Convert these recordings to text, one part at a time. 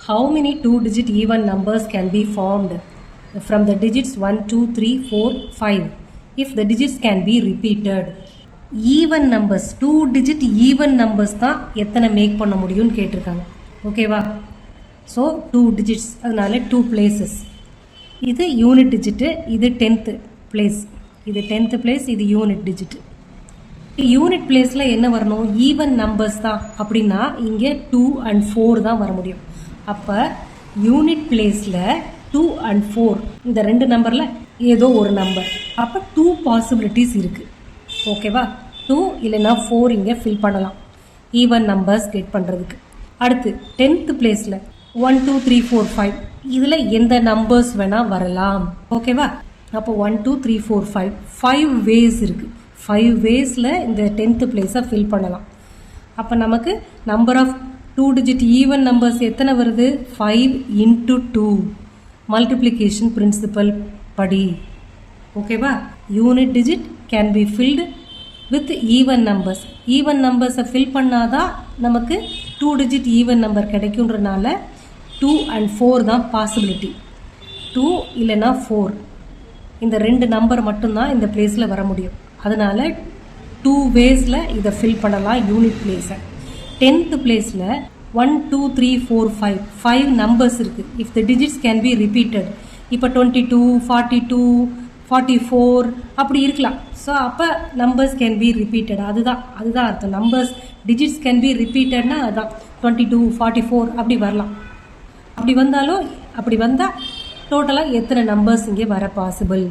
How many two-digit even numbers can be formed from the digits 1, 2, 3, 4, 5 if the digits can be repeated? Even numbers, two-digit even numbers தான் எத்தனை make பண்ண முடியும்னு கேட்டிருக்காங்க. ஓகேவா? So 2 digits, அதனால 2 places. இது unit digit, இது 10th place. இது 10th place, இது யூனிட் டிஜிட். யூனிட் பிளேஸில் என்ன வரணும்? ஈவன் நம்பர்ஸ் தான். அப்படின்னா இங்கே 2 and 4 தான் வர முடியும். அப்போ யூனிட் பிளேஸில் 2 and 4 இந்த ரெண்டு நம்பரில் ஏதோ ஒரு நம்பர். அப்போ 2 பாசிபிலிட்டிஸ் இருக்குது. ஓகேவா? 2 இல்லைன்னா 4 இங்கே ஃபில் பண்ணலாம் ஈவன் நம்பர்ஸ் கெட் பண்ணுறதுக்கு. அடுத்து 10th பிளேஸில் 1, 2, 3, 4, 5 இதில் எந்த நம்பர்ஸ் வேணால் வரலாம். ஓகேவா? அப்போ 1, 2, 3, 4, 5 வேஸ் இருக்குது. 5 வேஸில் இந்த 10th பிளேஸை ஃபில் பண்ணலாம். அப்போ நமக்கு number of 2 digit even numbers எத்தனை வருது? 5 into 2 மல்டிப்ளிகேஷன் பிரின்சிபல் படி. ஓகேவா? Unit digit can be filled with even numbers. Even நம்பர்ஸை ஃபில் பண்ணாதான் நமக்கு 2 digit ஈவன் நம்பர் கிடைக்குன்றனால 2 and 4 தான் பாசிபிலிட்டி. 2 இல்லைன்னா 4 இந்த ரெண்டு நம்பர் மட்டும்தான் இந்த பிளேஸில் வர முடியும். அதனால் 2 வேஸில் இதை ஃபில் பண்ணலாம் யூனிட் பிளேஸை. 10th பிளேஸில் 1, 2, 3, 4, 5 நம்பர்ஸ் இருக்குது. If the digits can be repeated. இப்போ 22, 42, 44 அப்படி இருக்கலாம். ஸோ அப்போ நம்பர்ஸ் கேன் பி ரிப்பீட்டட். அதுதான் அர்த்தம். நம்பர்ஸ் டிஜிட்ஸ் கேன் பி ரிப்பீட்டட்னா அதுதான் 22, 44 அப்படி வரலாம். அப்படி வந்தால் டோட்டலாக எத்தனை நம்பர்ஸ் இங்கே வர பாசிபிள்?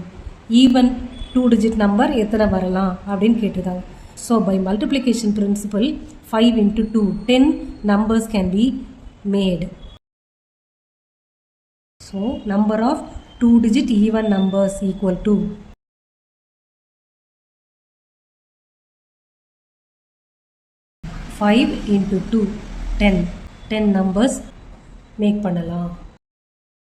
ஈவன் 2 digit நம்பர் எத்தனை வரலாம் அப்படின்னு கேட்டிருக்காங்க. So by multiplication principle 5 into 2 10 numbers can be made. So number of 2 digit even numbers equal to 5 into 2 10 numbers make பண்ணலாம்.